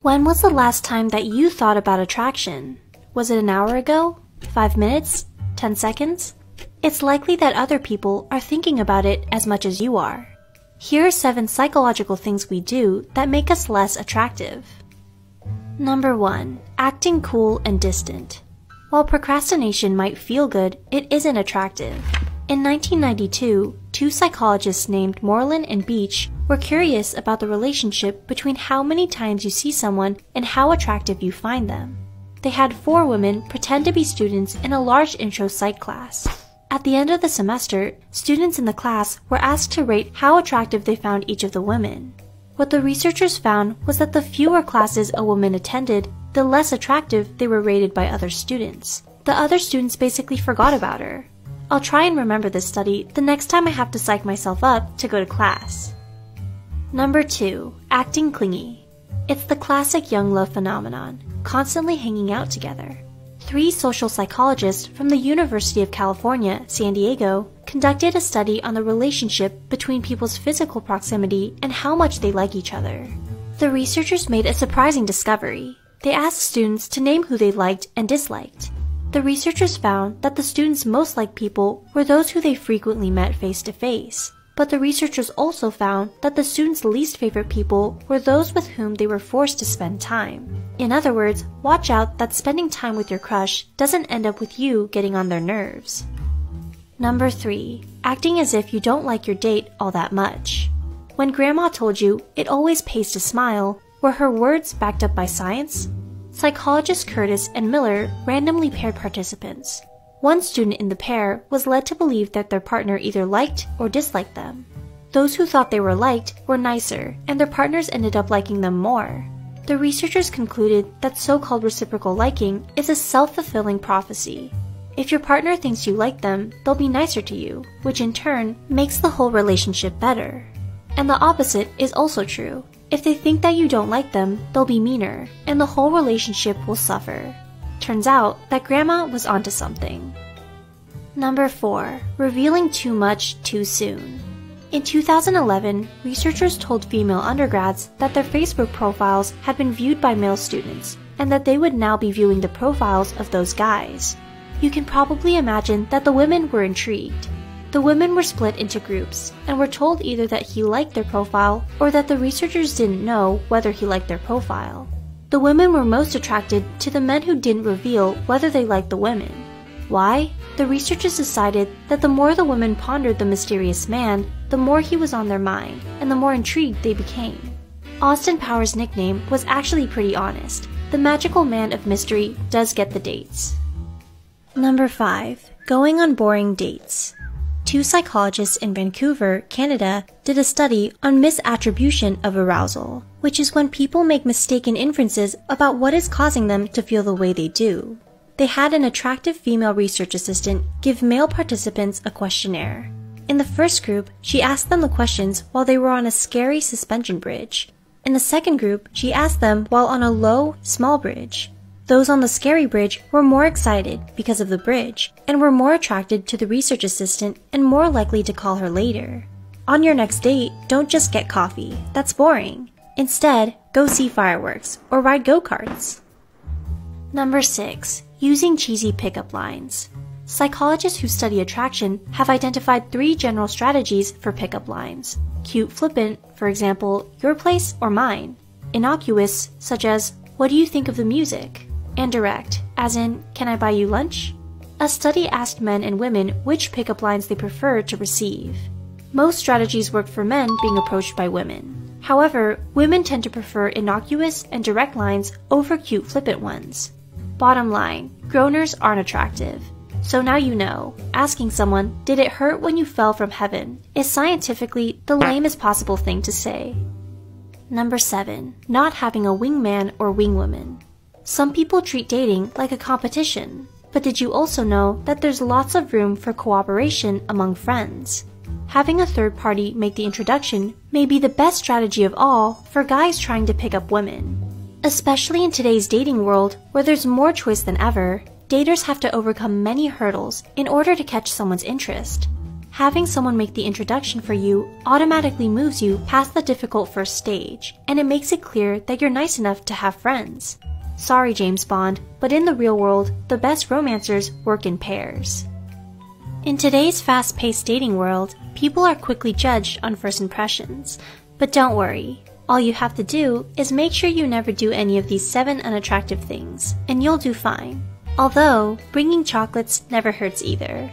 When was the last time that you thought about attraction? Was it an hour ago? 5 minutes? 10 seconds? It's likely that other people are thinking about it as much as you are. Here are 7 psychological things we do that make us less attractive. Number 1. Acting cool and distant. While procrastination might feel good, it isn't attractive. In 1992, 2 psychologists named Moreland and Beach were curious about the relationship between how many times you see someone and how attractive you find them. They had 4 women pretend to be students in a large intro psych class. At the end of the semester, students in the class were asked to rate how attractive they found each of the women. What the researchers found was that the fewer classes a woman attended, the less attractive they were rated by other students. The other students basically forgot about her. I'll try and remember this study the next time I have to psych myself up to go to class. Number 2. Acting clingy. It's the classic young love phenomenon, constantly hanging out together. 3 social psychologists from the University of California, San Diego, conducted a study on the relationship between people's physical proximity and how much they like each other. The researchers made a surprising discovery. They asked students to name who they liked and disliked. The researchers found that the students most liked people were those who they frequently met face-to-face. But the researchers also found that the students' least favorite people were those with whom they were forced to spend time. In other words, watch out that spending time with your crush doesn't end up with you getting on their nerves. Number 3. Acting as if you don't like your date all that much. When Grandma told you it always pays to smile, were her words backed up by science? Psychologists Curtis and Miller randomly paired participants. One student in the pair was led to believe that their partner either liked or disliked them. Those who thought they were liked were nicer, and their partners ended up liking them more. The researchers concluded that so-called reciprocal liking is a self-fulfilling prophecy. If your partner thinks you like them, they'll be nicer to you, which in turn makes the whole relationship better. And the opposite is also true. If they think that you don't like them, they'll be meaner, and the whole relationship will suffer. Turns out that Grandma was onto something. Number 4. Revealing too much too soon. In 2011, researchers told female undergrads that their Facebook profiles had been viewed by male students, and that they would now be viewing the profiles of those guys. You can probably imagine that the women were intrigued. The women were split into groups, and were told either that he liked their profile or that the researchers didn't know whether he liked their profile. The women were most attracted to the men who didn't reveal whether they liked the women. Why? The researchers decided that the more the women pondered the mysterious man, the more he was on their mind, and the more intrigued they became. Austin Powers' nickname was actually pretty honest. The magical man of mystery does get the dates. Number 5. Going on boring dates. 2 psychologists in Vancouver, Canada, did a study on misattribution of arousal, which is when people make mistaken inferences about what is causing them to feel the way they do. They had an attractive female research assistant give male participants a questionnaire. In the first group, she asked them the questions while they were on a scary suspension bridge. In the second group, she asked them while on a low, small bridge. Those on the scary bridge were more excited because of the bridge, and were more attracted to the research assistant and more likely to call her later. On your next date, don't just get coffee. That's boring. Instead, go see fireworks or ride go-karts. Number 6. Using cheesy pickup lines. Psychologists who study attraction have identified 3 general strategies for pickup lines. Cute flippant, for example, your place or mine. Innocuous, such as, what do you think of the music? And direct, as in, can I buy you lunch? A study asked men and women which pickup lines they preferred to receive. Most strategies worked for men being approached by women. However, women tend to prefer innocuous and direct lines over cute flippant ones. Bottom line, groaners aren't attractive. So now you know, asking someone, did it hurt when you fell from heaven, is scientifically the lamest possible thing to say. Number 7. Not having a wingman or wingwoman. Some people treat dating like a competition, but did you also know that there's lots of room for cooperation among friends? Having a third party make the introduction may be the best strategy of all for guys trying to pick up women. Especially in today's dating world, where there's more choice than ever, daters have to overcome many hurdles in order to catch someone's interest. Having someone make the introduction for you automatically moves you past the difficult first stage, and it makes it clear that you're nice enough to have friends. Sorry, James Bond, but in the real world, the best romancers work in pairs. In today's fast-paced dating world, people are quickly judged on first impressions. But don't worry. All you have to do is make sure you never do any of these 7 unattractive things, and you'll do fine. Although, bringing chocolates never hurts either.